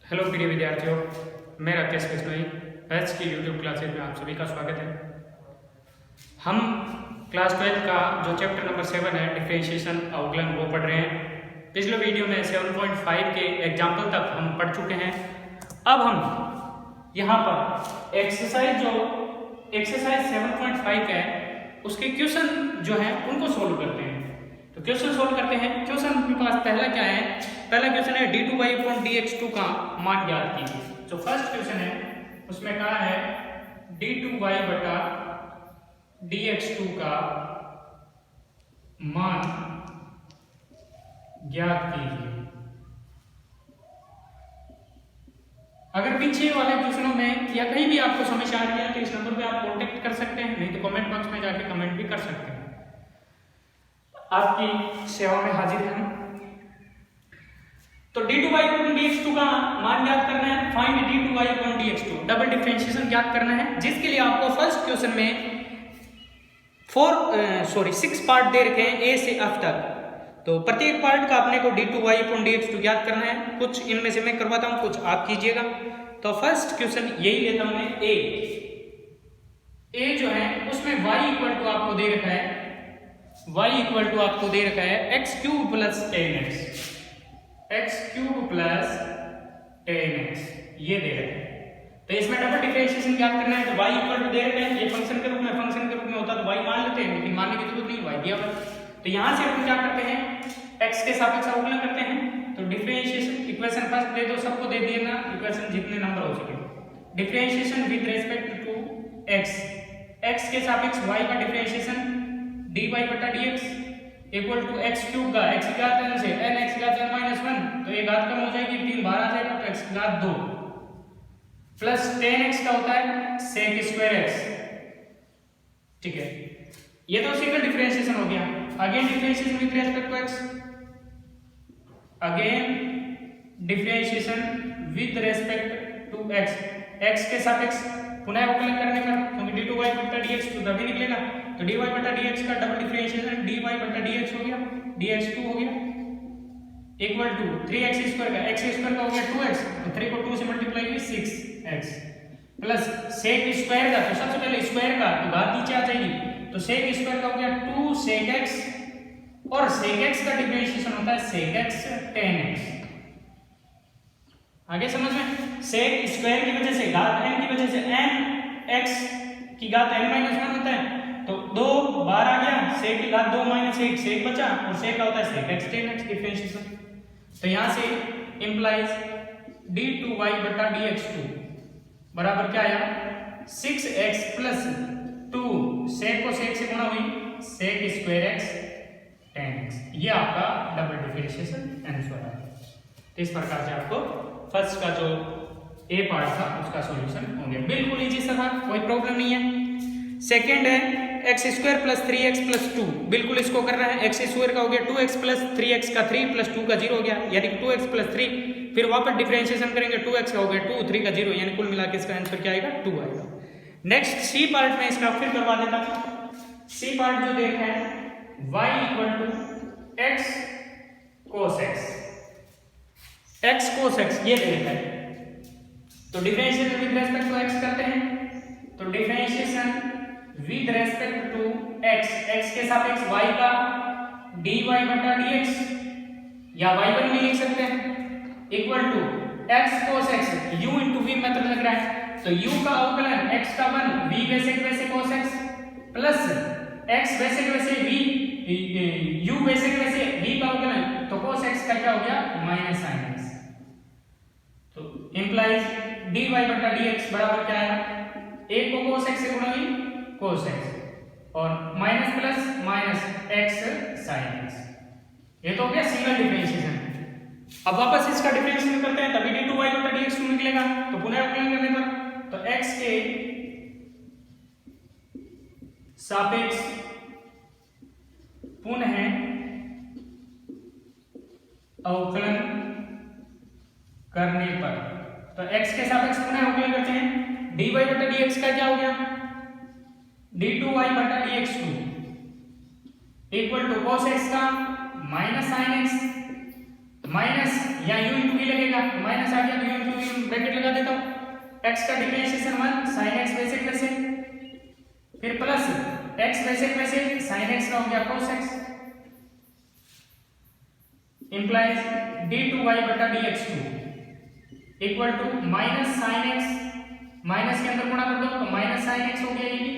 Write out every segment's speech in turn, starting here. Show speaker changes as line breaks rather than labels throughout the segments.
Hello प्रिय विद्यार्थियों, मैं राकेश बिश्नोई। आज की यूट्यूब क्लासेज में आप सभी का स्वागत है। हम क्लास 12 का जो चैप्टर नंबर 7 है डिफरेंशिएशन अवकलन वो पढ़ रहे हैं। पिछले वीडियो में 7.5 के एग्जाम्पल तक हम पढ़ चुके हैं। अब हम यहाँ पर एक्सरसाइज 7.5 है उसके क्वेश्चन जो है उनको सोल्व करते हैं। तो क्वेश्चन सोल्व करते हैं। क्वेश्चन के पास पहला क्या है? पहला क्वेश्चन है d2y/dx2 का मान ज्ञात कीजिए। जो फर्स्ट क्वेश्चन है उसमें कहा है d2y/dx2 का मान ज्ञात कीजिए। अगर पीछे वाले क्वेश्चनों में या कहीं भी आपको समस्या आ रही है तो इस नंबर पे आप कांटेक्ट कर सकते हैं, नहीं तो कमेंट बॉक्स में जाके कमेंट भी कर सकते हैं। आपकी सेवा में हाजिर हैं। तो d2y/dx2 का मान ज्ञात करना है। फाइंड d2y/dx2 डबल डिफरेंशिएशन ज्ञात करना है, जिसके लिए आपको फर्स्ट क्वेश्चन में 6 पार्ट दे रखे हैं ए से एफ तक। तो प्रत्येक पार्ट का अपने को d2y/dx2 ज्ञात करना है। कुछ इनमें से मैं करवाता हूं, कुछ आप कीजिएगा। तो फर्स्ट क्वेश्चन यही लेता हूं मैं। ए जो है उसमें y इक्वल टू आपको दे रखा है x³ plus 10x, x³ plus 10x ये दे रखे हैं। तो इसमें डबल डिफरेंशिएशन ज्ञात करना है। तो y इक्वल टू दे रखे हैं, ये फंक्शन के रूप में होता तो y मान लेते हैं, लेकिन मानने की जरूरत नहीं, y दिया हुआ। तो यहां से हम क्या करते हैं, x के सापेक्ष अवकलन करते हैं। तो डिफरेंशिएशन इक्वेशन फर्स्ट दे दो, सबको दे दिए ना, इक्वेशन जितने नंबर हो सके। Differentiation with respect to x के सापेक्ष y का differentiation dy/dx equal to x³ का x की घात n से n x की घात n-1, तो ये घात कम हो जाएगी, 3 बाहर आ जाएगा, तो x की घात 2 प्लस 10x का होता है sec²x। ठीक है, ये तो सिंगल डिफरेंशिएशन हो गया। Again differentiation with respect to x, again differentiation with respect to x के सापेक्ष पुनः अवकलन करने पर, क्योंकि d2y/dx तो तभी निकलेगा। तो dy/dx का डबल डिफरेंशिएशन dy/dx हो गया, dx2 हो गया इक्वल टू 3x² का x² का हो गया 2x, तो 3 को 2 से मल्टीप्लाई की 6x प्लस sec² का, तो सबसे पहले स्क्वायर का तो घात नीचे आ जाएगी, तो sec² का हो गया 2 sec x, और sec x का डिफरेंशिएशन होता है sec x 10x। आगे समझ में, sec² की वजह से घात n की वजह से n x की घात n-1 होता है, तो 2 बाहर आ गया, sec की घात 2 - 1 sec बचा, और sec का होता है sec x 10x डिफरेंशिएशन। तो यहां से इंप्लाइज d2y/dx2 बराबर क्या आया 6x प्लस 2 sec को sec से गुणा हुई sec²x 10x। ये आपका डबल डिफरेंशिएशन आंसर है। तो इस प्रकार से आपको फर्स्ट का जो ए पार्ट था उसका सॉल्यूशन हो गया। बिल्कुल इजी सा था, कोई प्रॉब्लम नहीं है। सेकंड है x² प्लस 3x प्लस 2, बिल्कुल इसको कर रहा है। x² का हो गया 2x प्लस 3x का 3 प्लस 2 का 0 हो गया, यानी 2x प्लस 3, फिर वापस डिफरेंशिएशन करेंगे, 2x का हो गया 2, 3 का 0, यानी कुल मिला के इसका आंसर क्या आएगा 2 आएगा। नेक्स्ट सी पार्ट में इसका फिर करवा देता हूं। सी पार्ट जो देखा है y equal to x cos x ये देखा है। तो differentiation with respect to x करते हैं। तो differentiation with respect to x के सापेक्ष y का dy/dx या y1 भी लिख सकते हैं equal to x cos x, u into v method लग रहा है, तो u का अवकलन x का 1 v वैसे के वैसे cos x प्लस x वैसे के वैसे v u वैसे के वैसे v का अवकलन, तो cos x का क्या हो गया माइनस sin x। तो इंप्लाइज dy/dx बराबर क्या आया, एक को cos x से गुणा हुई cos x और minus plus minus x sin x। ये तो हो गया सिंगल डिफरेंशिएशन। अब वापस इसका डिफरेंशिएशन करते हैं, तभी d2y/dx2 निकलेगा। तो पुनः अवकलन करने पर तो x के सापेक्ष पुनः अवकलन करने पर, तो x के सापेक्ष पुनः अवकलन करते हैं। dy/dx का क्या हो गया d2y/dx2 equal to cos x का माइनस sin x माइनस या u इंटू वी लगेगा, माइनस आ गया तो u इंटू वी ब्रैकेट लगा देता हूँ, x का डिफरेंशिएशन 1 sin x वैसे के वैसे, फिर प्लस x वैसे के वैसे sin x का हो गया cos x, इंप्लाइज d2y बटा dx2 equal to minus sin x, minus के अंदर गुणा कर दो तो माइनस sin x हो गया ये भी,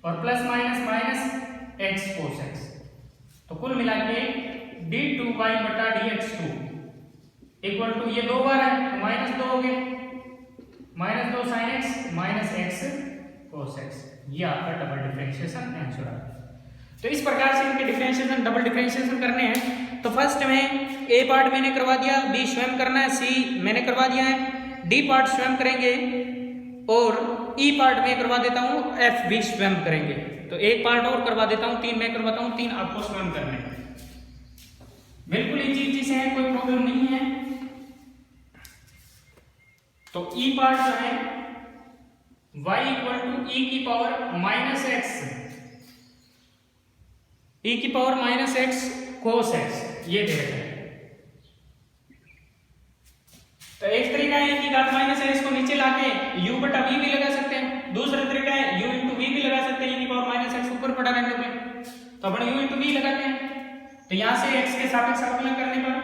और plus minus minus x cos x, तो कुल मिला के d2y बटा dx2 इक्वल टू ये दो बार है तो माइनस 2 हो गए, minus 2 sin x minus x cos x, ये आपका डबल डिफरेंशिएशन आंसर आ गया। तो इस प्रकार से इनके डिफरेंशिएशन डबल डिफरेंशिएशन करने हैं। तो फर्स्ट में ए पार्ट मैंने करवा दिया, बी स्वयं करना है, सी मैंने करवा दिया है, डी पार्ट स्वयं करेंगे और ई पार्ट में करवा देता हूँ, एफ भी स्वयं करेंगे। तो एक पार्ट और करवा देता हूँ, 3 मैं करवाता हूँ, 3 आपको स्वयं करने हैं। बिल्कुल इजी इजी से है, कोई प्रॉब्लम नहीं है। तो ई पार्ट जो है y इक्वल टू ई की पावर माइनस एक्स, ई की power minus x cos x, ये दे रहे हैं। तो एक तरीका है कि घात माइनस एक्स को नीचे लाके u बटा v भी लगा सकते हैं, दूसरा तरीका है u इंटू v भी लगा सकते हैं, e की पावर माइनस एक्स ऊपर पड़ा रहने पे, तो अपन u इंटू v लगाते हैं। तो यहां से x के सापेक्ष अवकलन करने पर,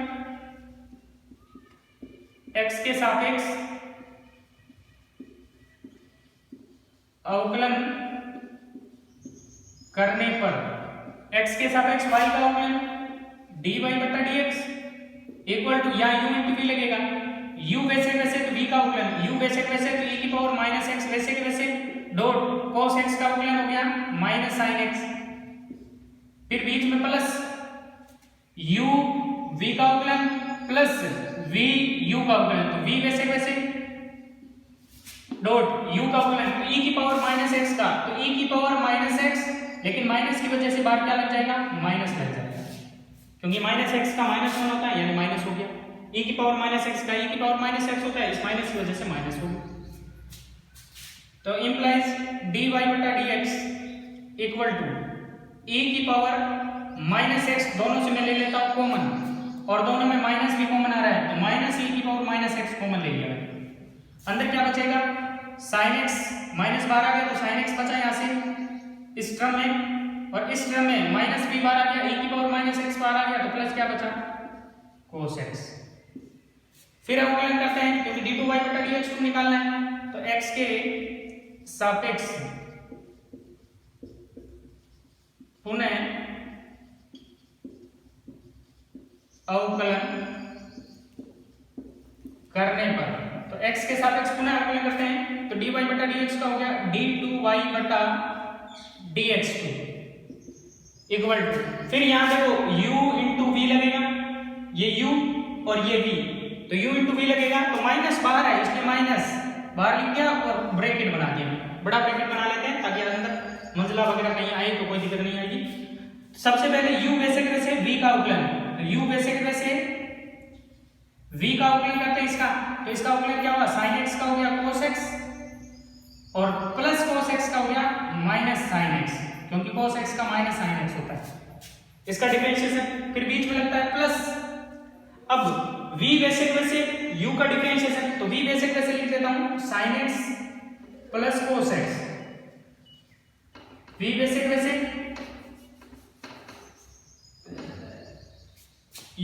x के सापेक्ष अवकलन करने पर x के सापेक्ष y का अवकलन dy बटा dx इक्वल टू या u इंटू v लगेगा, u वैसे वैसे तो v का अवकलन, u वैसे वैसे तो e की पावर माइनस x वैसे के वैसे डॉट cos x का अवकलन हो गया माइनस sin x, फिर बीच में प्लस u v का अवकलन प्लस v u का अवकलन, तो v वैसे वैसे डॉट u का अवकलन तो e की पावर माइनस x का, तो e की पावर माइनस x, लेकिन माइनस की वजह से बाहर क्या लग जाएगा, माइनस लग जाएगा, क्योंकि माइनस x का माइनस 1 होता है यानी माइनस हो गया, e की पावर माइनस x का e की पावर माइनस x होता है, इस माइनस की वजह से माइनस हो गया। तो इंप्लाइज dy बटा dx इक्वल टू e की पावर माइनस x, दोनों से मैं ले लेता हूं कॉमन, और दोनों में माइनस भी कॉमन आ रहा है तो माइनस e की पावर माइनस x कॉमन ले लिया, अंदर क्या बचेगा sin x, माइनस बाहर आ गया तो sin x बचा यहाँ से इस टर्म में, और इस टर्म में माइनस भी बाहर आ गया, e की पावर माइनस x बाहर आ गया तो प्लस क्या बचा cos x। फिर अवकलन करते हैं क्योंकि d2y बटा dx2 निकालना है, तो x के सापेक्ष पुनः अवकलन करने पर, तो x के सापेक्ष पुनः अवकलन करते हैं तो dy बटा dx का हो गया d2y बटा dx2 इक्वल टू, फिर यहां देखो u इंटू v लगेगा, ये u और ये v, तो u इंटू v लगेगा तो माइनस बाहर है इसलिए माइनस बाहर लिख दिया और ब्रैकेट बना दिया, बड़ा ब्रैकेट बना लेते हैं ताकि अंदर मंजिला वगैरह कहीं आए तो कोई दिक्कत नहीं आएगी। सबसे पहले u वैसे के वैसे v का अवकलन, तो u वैसे के वैसे v का अवकलन करते हैं इसका, तो इसका अवकलन क्या हुआ sin x का हो गया cos x और प्लस cos x का हो गया माइनस sin x, क्योंकि cos x का माइनस sin x होता है, इसका डिफरेंशिएशन फिर बीच में लगता है प्लस। अब v वैसे के वैसे u का डिफरेंशिएशन, तो v वैसे के वैसे लिख देता हूं sin x plus cos x, v वैसे के वैसे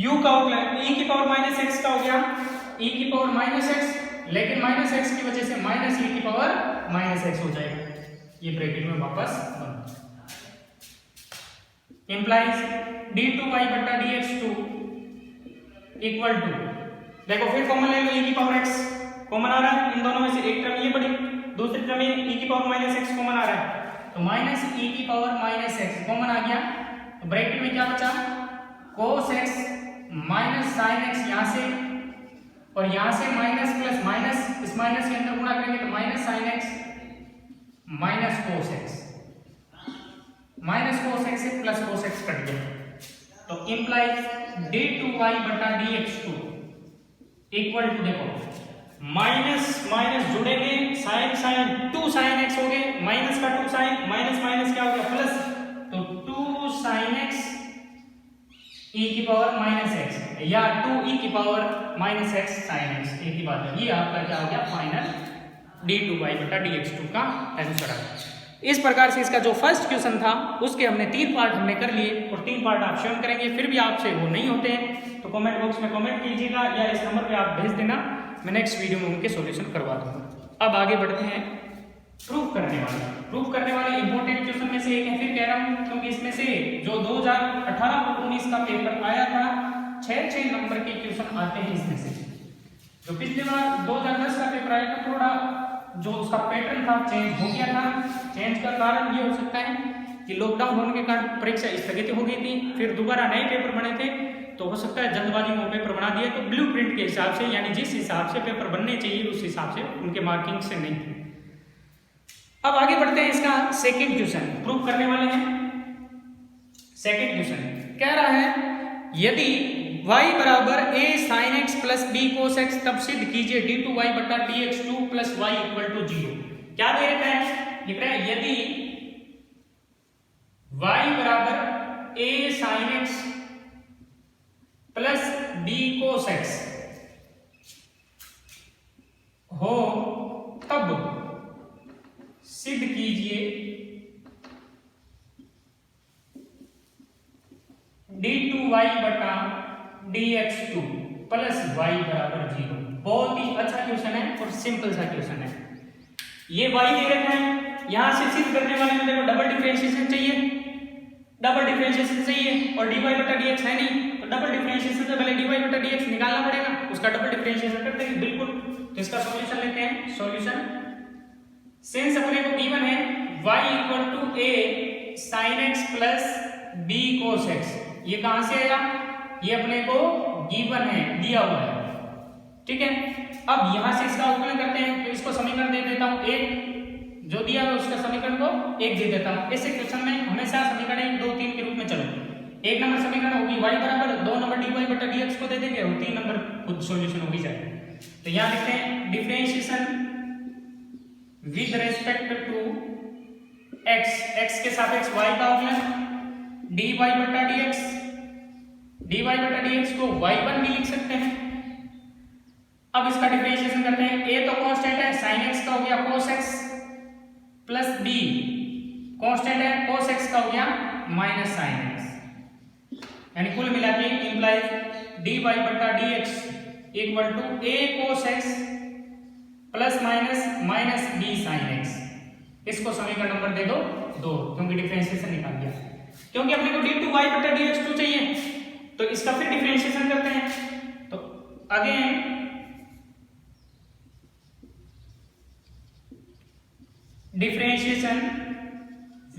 u का अवकलन e की पावर माइनस x का हो गया e की पावर माइनस x, लेकिन माइनस x की वजह से माइनस e की पावर माइनस x हो जाएगा, ये ब्रैकेट में वापस बंद। इंप्लाइज d2y बटा dx2 इक्वल टू, देखो फिर कॉमन ले लो, e की पावर x कॉमन आ रहा है इन दोनों में से, एक टर्म ये बड़ी, दूसरी टर्म e की पावर माइनस x कॉमन आ रहा है, तो माइनस e की पावर माइनस x कॉमन आ गया, तो ब्रैकेट में क्या बचा cos x minus sin x यहां से, और यहां से माइनस प्लस माइनस, इस माइनस के अंदर गुणा करेंगे तो minus sin x minus cos x, minus cos x से प्लस cos x कट गया, तो इंप्लाइज d2y बटा dx2 इक्वल टू, देखो माइनस माइनस जुड़ेंगे sin sin 2 sin x हो गए, माइनस का 2 sin, माइनस माइनस क्या हो गया प्लस, तो 2 sin x e की पावर माइनस x या 2e⁻⁻x sin x, एक ही बात है। ये आपका क्या हो गया फाइनल d2y/dx2 का आंसर आ गया। इस प्रकार से इसका जो फर्स्ट क्वेश्चन था उसके हमने 3 पार्ट हमने कर लिए और 3 पार्ट आप स्वयं करेंगे। फिर भी आपसे वो नहीं होते हैं तो कमेंट बॉक्स में कमेंट कीजिएगा या इस नंबर पे आप भेज देना, मैं नेक्स्ट वीडियो में उनके सॉल्यूशन करवा दूंगा। अब आगे बढ़ते हैं प्रूफ करने वाले इंपॉर्टेंट क्वेश्चन में से एक है। फिर कह रहा हूं क्योंकि इसमें से जो 2018 और 19 का पेपर आया था 6 नंबर के क्वेश्चन आते हैं इसमें से। जो पिछली बार 2010 का पेपर आया था थोड़ा जो उसका पैटर्न था चेंज हो गया था। चेंज का कारण ये हो सकता है कि लॉकडाउन होने के कारण परीक्षा स्थगित हो गई थी, फिर दोबारा नए पेपर बने थे तो हो सकता है जल्दबाजी में वो पेपर बना दिए तो ब्लूप्रिंट के हिसाब से यानी जिस हिसाब से पेपर बनने चाहिए उस हिसाब से उनके मार्किंग से नहीं थे। अब आगे बढ़ते हैं इसका सेकंड क्वेश्चन प्रूफ करने वाले हैं। सेकंड क्वेश्चन कह रहा है यदि y बराबर a sin x plus b cos x तब सिद्ध कीजिए d2y/dx2 plus y equal to 0। क्या दे रखा है? लिख रहा है यदि y बराबर a sin x plus b cos x हो तब सिद्ध कीजिए d2y/dx2 प्लस y बराबर 0। बहुत ही अच्छा क्वेश्चन है और सिंपल सा क्वेश्चन है। ये y दे रखा है, यहां से सिद्ध करने वाले में देखो डबल डिफरेंशिएशन चाहिए और dy/dx है नहीं तो डबल डिफरेंशिएशन से पहले dy/dx निकालना पड़ेगा, उसका डबल डिफरेंशिएशन कर देंगे बिल्कुल। तो इसका सॉल्यूशन लेते हैं। सॉल्यूशन सिंस अपने को गिवन है y equal to a sin x plus b cos x, ये कहां से आया? ये अपने को गिवन है, दिया हुआ है, ठीक है। अब यहां से इसका अवकलन करते हैं तो इसको समीकरण दे देता हूं 1, जो दिया है उसका समीकरण को 1 दे देता हूं। ऐसे क्वेश्चन में हमेशा समीकरण 1 2 3 के रूप में चलो। 1 नंबर समीकरण होगी y बराबर 2 नंबर dy/dx को दे देंगे और 3 नंबर खुद सॉल्यूशन हो ही जाएगा। तो यहां लिखते हैं differentiation with respect to x के सापेक्ष y का अवकलन dy/dx को y1 भी लिख सकते हैं। अब इसका डिफरेंशिएशन करते हैं। a तो कांस्टेंट है, sin x का हो गया cos x plus b constant है, cos x का हो गया माइनस sin x, यानी कुल मिला के implies dy/dx equal to a cos x plus minus b sin x। इसको समीकरण नंबर दे दो 2 क्योंकि डिफरेंशिएशन निकाल दिया। क्योंकि अपने को d2y/dx2 चाहिए तो इसका फिर डिफरेंशिएशन करते हैं। तो again differentiation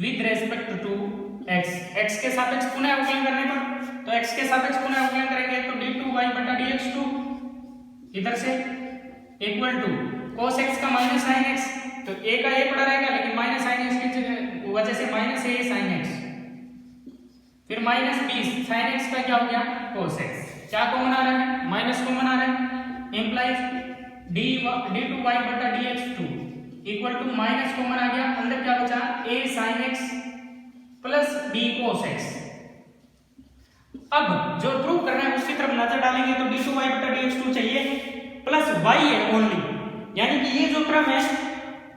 with respect to x के सापेक्ष पुनः अवकलन करने पर तो x के सापेक्ष पुनः अवकलन करेंगे तो d2y/dx2 इधर से इक्वल टू cos x का माइनस sin x, तो a का a पड़ा रहेगा लेकिन माइनस sin x की वजह से माइनस a sin x, फिर माइनस b sin x का क्या हो गया cos x। क्या कॉमन आ रहा है? माइनस कॉमन आ रहा है, implies d2y/dx2 equal to minus common आ गया, अंदर क्या बचा a sin x plus b cos x। अब जो प्रूव करना है उसकी तरफ नजर डालेंगे तो d2y/dx2 चाहिए प्लस y है ओनली, यानी कि ये जो टर्म है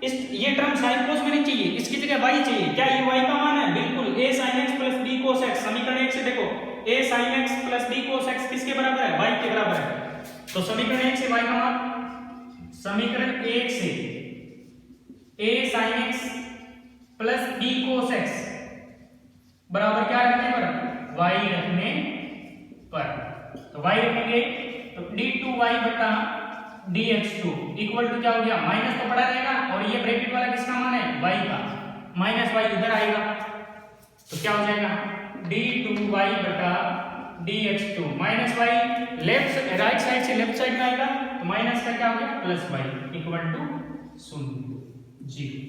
ये टर्म साइन कोस में नहीं चाहिए, इसकी जगह y चाहिए। क्या ये y का मान है? बिल्कुल a sin x plus b cos x। समीकरण 1 से देखो a sin x plus b cos x किसके बराबर है? y के बराबर है। तो समीकरण 1 से y का मान, समीकरण 1 से a sin x plus b cos x बराबर क्या रखने पर? y रखने पर। तो y रखेंगे तो d2y/dx2 इक्वल टू क्या हो गया? माइनस तो पड़ा रहेगा और ये ब्रैकेट वाला किसका मान है? y का, माइनस y इधर आएगा तो क्या हो जाएगा? d2y/dx2 minus y left right side से लेफ्ट साइड में आएगा तो माइनस का क्या हो गया? Plus y equal to 0।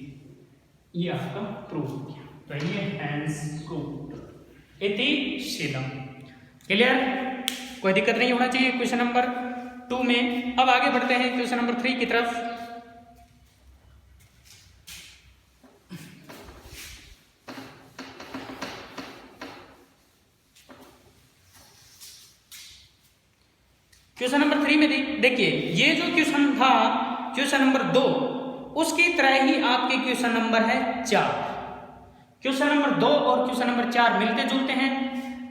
ये आपका प्रूफ हो गया। तो ये हैंस प्रूफ इति सीधम। क्लियर? कोई दिक्कत नहीं होना चाहिए क्वेश्चन नंबर 2 में। अब आगे बढ़ते हैं क्वेश्चन नंबर 3 की तरफ। क्वेश्चन नंबर 3 में देखिए ये जो क्वेश्चन था क्वेश्चन नंबर 2 उसकी तरह ही आपके क्वेश्चन नंबर है 4। क्वेश्चन नंबर 2 और क्वेश्चन नंबर 4 मिलते जुलते हैं।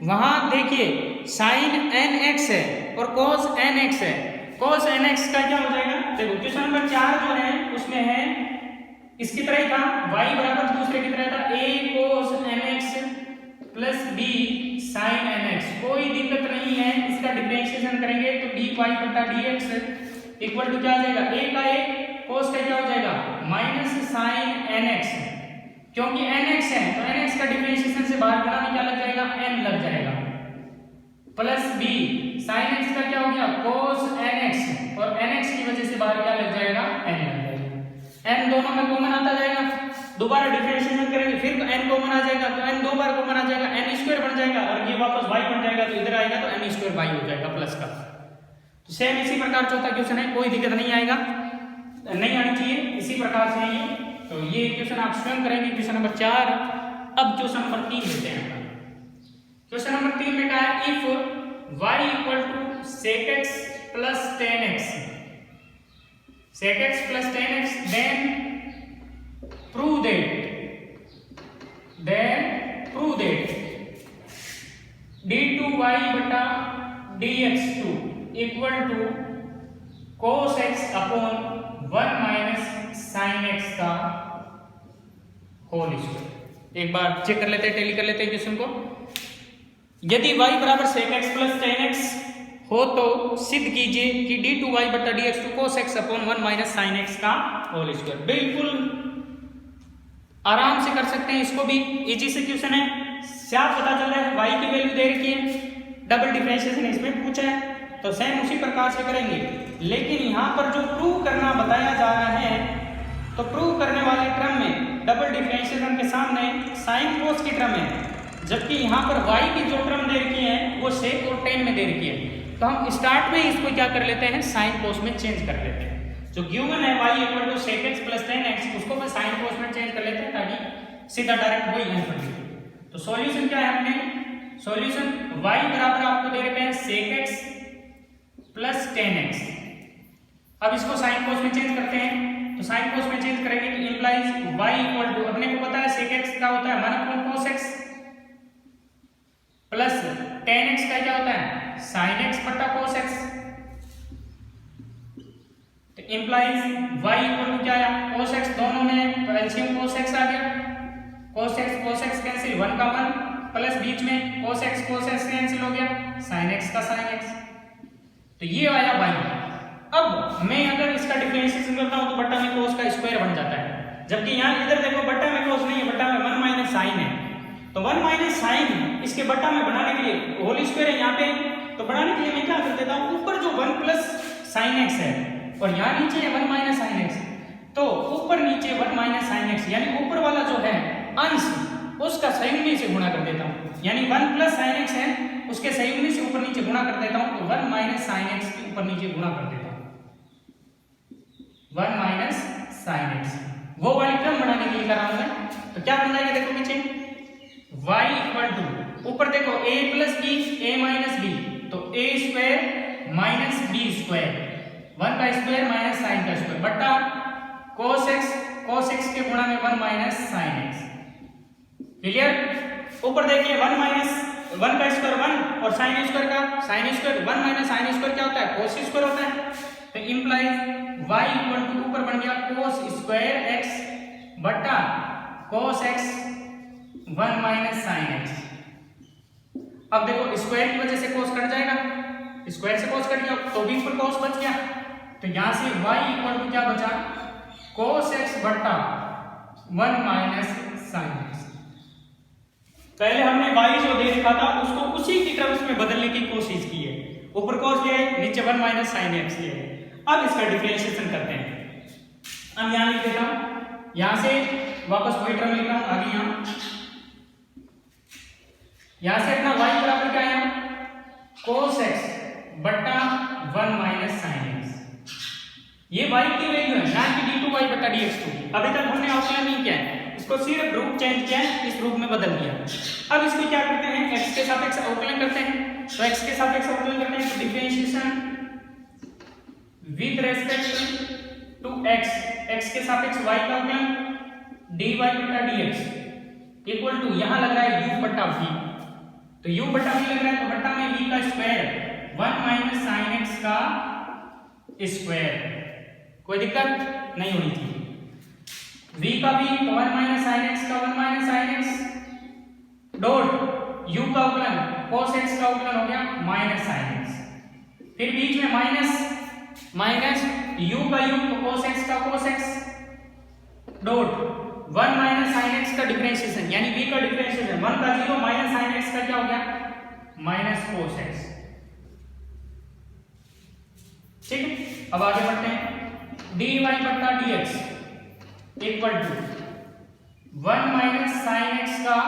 वहां देखिए साइन nx है और cos nx है। cos nx का क्या हो जाएगा, देखो क्वेश्चन नंबर 4 जो है उसमें है इसकी तरह ही था, y बराबर दूसरे की तरह था a cos nx plus b sin nx। कोई दिक्कत नहीं है, इसका डिफरेंशिएशन करेंगे तो dy बटा dx इक्वल टू क्या आ जाएगा, a का a cos का क्या हो जाएगा माइनस sin nx, क्योंकि nx है तो nx का डिफरेंशिएशन से बाहर गुणा में क्या लग जाएगा n लग जाएगा, प्लस b sin x का क्या हो गया cos nx और nx की वजह से बाहर क्या लग जाएगा n लग जाएगा। n दोनों में कॉमन आता जाएगा, दोबारा डिफरेंशिएशन करेंगे फिर n कॉमन आ जाएगा तो n दो बार कॉमन आ जाएगा, n स्क्वायर बन जाएगा और ये वापस y बन जाएगा तो इधर आएगा तो n स्क्वायर y हो जाएगा प्लस का। तो सेम इसी प्रकार चौथा क्वेश्चन है, कोई दिक्कत नहीं आएगा, नहीं आनी चाहिए, इसी प्रकार से है ये। तो ये क्वेश्चन आप स्वयं करेंगे क्वेश्चन नंबर 4। अब क्वेश्चन नंबर 3 लेते हैं। क्वेश्चन नंबर 3 में कहा है if y equal to sec x plus tan x then prove that d2y बटा dx2 equal to cos x upon 1 minus sin x का होल स्क्वायर। एक बार चेक कर लेते हैं, टेली कर लेते हैं क्वेश्चन को। यदि y बराबर sec x plus tan x हो तो सिद्ध कीजिए कि d2y बटा dx2 cos x upon 1 minus sin x का होल स्क्वायर। बिल्कुल आराम से कर सकते हैं, इसको भी इजी से क्वेश्चन है, साफ पता चल रहा है y की वैल्यू दे रखी है, डबल डिफरेंशिएशन इसमें पूछा है तो सेम उसी प्रकार से करेंगे। लेकिन यहाँ पर जो प्रूव करना बताया जा रहा है तो प्रूव करने वाले क्रम में डबल डिफरेंशिएशन के सामने साइन कोस की टर्म है, जबकि यहाँ पर y की जो टर्म दे रखी है वो sec और tan में दे रखी है। तो हम स्टार्ट में इसको क्या कर लेते हैं साइन कोस में चेंज कर लेते हैं। जो गिवन है y equal to sec x plus tan x उसको मैं साइन कोस में चेंज कर लेते हैं ताकि सीधा डायरेक्ट वही आंसर मिले। तो सॉल्यूशन क्या है अपने, सॉल्यूशन y बराबर आपको दे रखे हैं sec x plus tan x। अब इसको साइन कोस में चेंज करते हैं, तो साइन कोस में चेंज करेंगे तो इंप्लाइज y इक्वल टू अपने को पता है sec x का होता है 1 cos x plus tan x का क्या होता है sin x बटा cos x। तो इंप्लाइज y इक्वल टू क्या आया cos x, दोनों में तो एलसीएम cos x आ गया, cos x कैंसिल 1 का 1 प्लस बीच में cos x कैंसिल हो गया sin x का sin x। तो ये आया y। अब मैं अगर इसका डिफरेंशिएशन करता हूं तो बट्टा में cos का स्क्वायर बन जाता है, जबकि यहां इधर देखो बट्टा में cos नहीं है, बट्टा में 1 माइनस sin है। तो 1 माइनस sin इसके बट्टा में बनाने के लिए होल स्क्वायर है यहाँ पे, तो बनाने के लिए मैं क्या कर देता हूँ ऊपर जो 1 प्लस sin x है और यहाँ नीचे है 1 माइनस sin x, तो ऊपर नीचे 1 माइनस sin x यानी ऊपर वाला जो है अंश उसका संयुग्मी से गुणा कर देता हूँ, यानी 1 प्लस sin x है उसके संयुग्मी से ऊपर नीचे गुणा कर देता हूँ, तो 1 माइनस sin x के ऊपर नीचे गुणा कर देता हूँ 1 माइनस sin x। वो वाली टर्म बनाने के लिए कर रहा हूं मैं, तो क्या बन जाएगा देखो नीचे y इक्वल टू ऊपर देखो a plus b a minus b, तो a square minus b square 1 का स्क्वायर माइनस sin का स्क्वायर बट्टा cos x के गुणा में 1 माइनस sin x। क्लियर। ऊपर देखिए 1 माइनस 1 का स्क्वायर 1 और sin स्क्वायर का sin square 1 minus sin square क्या होता है cos स्क्वायर होता है। तो इंप्लाइज y इक्वल टू ऊपर बन गया cos स्क्वायर x बट्टा cos x 1 minus sin x। अब देखो स्क्वायर की वजह से cos कट जाएगा, स्क्वायर से cos कट गया तो भी ऊपर cos बच गया, तो यहां से y इक्वल टू क्या बचा cos x बट्टा 1 माइनस sin x। पहले हमने y जो दे रखा था उसको उसी की टर्म्स में बदलने की कोशिश की है, ऊपर cos लिया है नीचे 1 माइनस sin x लिया है। अब इसका डिफरेंशिएशन करते हैं, अब यहां लिख देता हूं, यहां से वापस वही टर्म लिख रहा हूं आगे यहां से अपना y बराबर क्या है cos x बट्टा 1 माइनस sin x। ये y की वैल्यू है ना कि d2y बट्टा dx2। अभी तक हमने आउटलाइन नहीं किया है, इसको सिर्फ रूप चेंज किया है, इस रूप में बदल दिया। अब इसको क्या करते हैं x के सापेक्ष अवकलन करते हैं, तो x के सापेक्ष अवकलन करते हैं तो differentiation with respect to x, x के सापेक्ष y का अवकलन dy बटा dx इक्वल टू, यहां लग रहा है u बटा v, तो u बटा v लग रहा है तो बटा में v का स्क्वायर 1 माइनस साइन x का स्क्वायर, कोई दिक्कत नहीं होनी चाहिए। v का भी 1 माइनस साइन x का 1 minus sine x dot u का अवकलन cos x का अवकलन हो गया माइनस साइन x, फिर बीच में माइनस माइनस u का u तो cos x का cos x dot 1 minus sine x का डिफरेंशिएशन यानी v का डिफरेंशिएशन 1 का 0 माइनस साइन x का क्या हो गया माइनस cos x। ठीक है, अब आगे बढ़ते हैं। dy बटा dx equal to 1 minus sine x का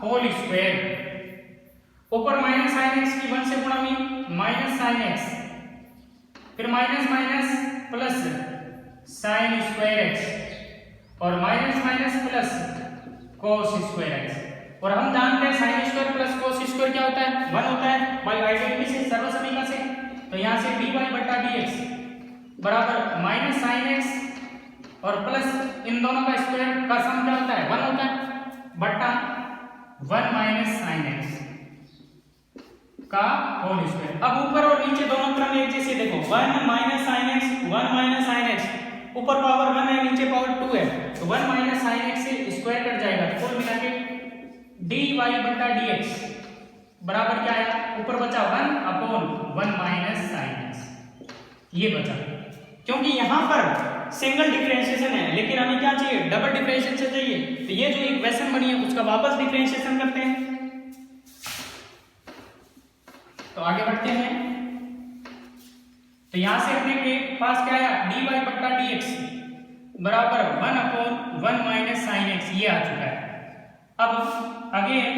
होल स्क्वायर, ऊपर माइनस साइन x की 1 से गुणा हुई माइनस साइन x, फिर minus minus plus sine square x और minus minus plus cos square x, और हम जानते हैं sine square plus cos square क्या होता है 1 होता है बाय आइडेंटिटी से, सर्वसमीकरण से, तो यहां से dy बटा dx बराबर माइनस साइन x और प्लस इन दोनों का स्क्वायर का सम क्या होता है 1 होता है बटा 1 माइनस साइन x का होल स्क्वायर। अब ऊपर और नीचे दोनों तरफ एक जैसे देखो 1 minus sine x 1 minus sine x, ऊपर पावर 1 है नीचे पावर 2 है, तो 1 माइनस साइन x से स्क्वायर कट जाएगा, तो कुल मिला के dy बटा dx बराबर क्या आया, ऊपर बचा 1 अपॉन 1 माइनस साइन x, ये बचा, क्योंकि यहां पर सिंगल डिफरेंशिएशन है लेकिन हमें क्या चाहिए डबल डिफरेंशिएशन चाहिए, तो ये जो इक्वेशन बनी है उसका वापस डिफरेंशिएशन करते हैं। तो आगे बढ़ते हैं, तो यहां से अपने के पास क्या आया dy बटा dx बराबर 1 अपॉन 1 माइनस साइन x, ये आ चुका है। अब again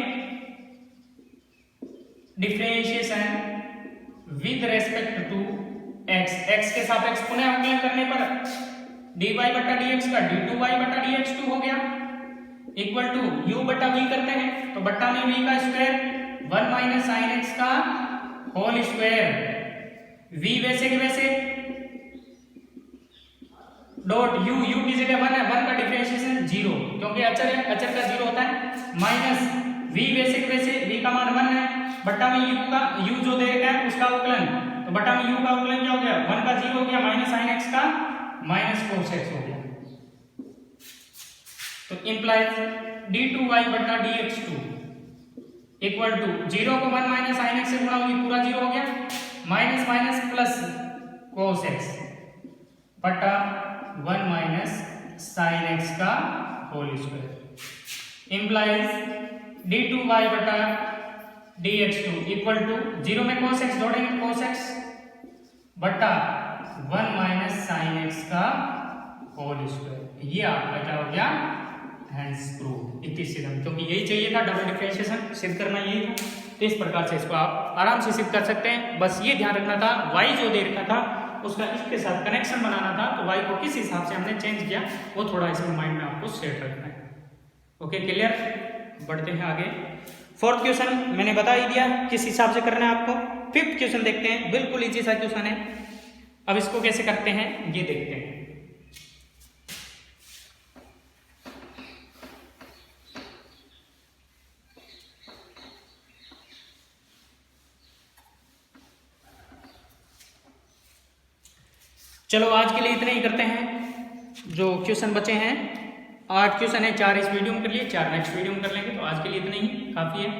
differentiation with respect to x, x के सापेक्ष पुनः अवकलन करने पर dy बटा dx का d2y बटा dx2 हो गया इक्वल टू u बटा v करते हैं, तो बट्टा में v का स्क्वायर 1 माइनस साइन x का होल स्क्वायर, v वैसे के वैसे डॉट u की जगह 1 है, 1 का डिफरेंशिएशन 0 क्योंकि अचर है, अचर का 0 होता है, माइनस v वैसे के वैसे v का मान 1 है, बट्टा में u जो दे रखा है उसका अवकलन, तो बट्टा में u का अवकलन क्या हो गया 1 का 0 हो गया माइनस साइन x का माइनस cos x हो गया, तो इंप्लाइज d2y बटा dx2 इक्वल टू 0 को 1 माइनस साइन x से गुणा होगी पूरा 0 हो गया, minus minus plus cos x बटा 1 माइनस साइन x का होल स्क्वायर, इंप्लाइज d2y बटा dx2 इक्वल टू 0 में cos x जोड़ेंगे cos x बटा 1 माइनस साइन x का होल स्क्वायर, ये आपका क्या हो गया हैंस प्रूव इति सिद्धम, क्योंकि यही चाहिए था डबल डिफरेंशिएशन सिद्ध करना यही था, तो इस प्रकार से इसको आप आराम से सिद्ध कर सकते हैं। बस ये ध्यान रखना था y जो दे रखा था उसका इसके साथ कनेक्शन बनाना था, तो y को किस हिसाब से हमने चेंज किया वो थोड़ा इसमें माइंड में आपको सेट रखना है। ओके क्लियर, बढ़ते हैं आगे। फोर्थ क्वेश्चन मैंने बता ही दिया किस हिसाब से करना है आपको। फिफ्थ क्वेश्चन देखते हैं, बिल्कुल इजी सा क्वेश्चन है, अब इसको कैसे करते हैं ये देखते हैं। चलो आज के लिए इतना ही करते हैं, जो क्वेश्चन बचे हैं 8 क्वेश्चन है, 4 इस वीडियो में कर लिए, 4 नेक्स्ट वीडियो में कर लेंगे, तो आज के लिए इतना ही काफ़ी है।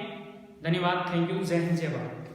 धन्यवाद, थैंक यू, जय हिंद जय भारत।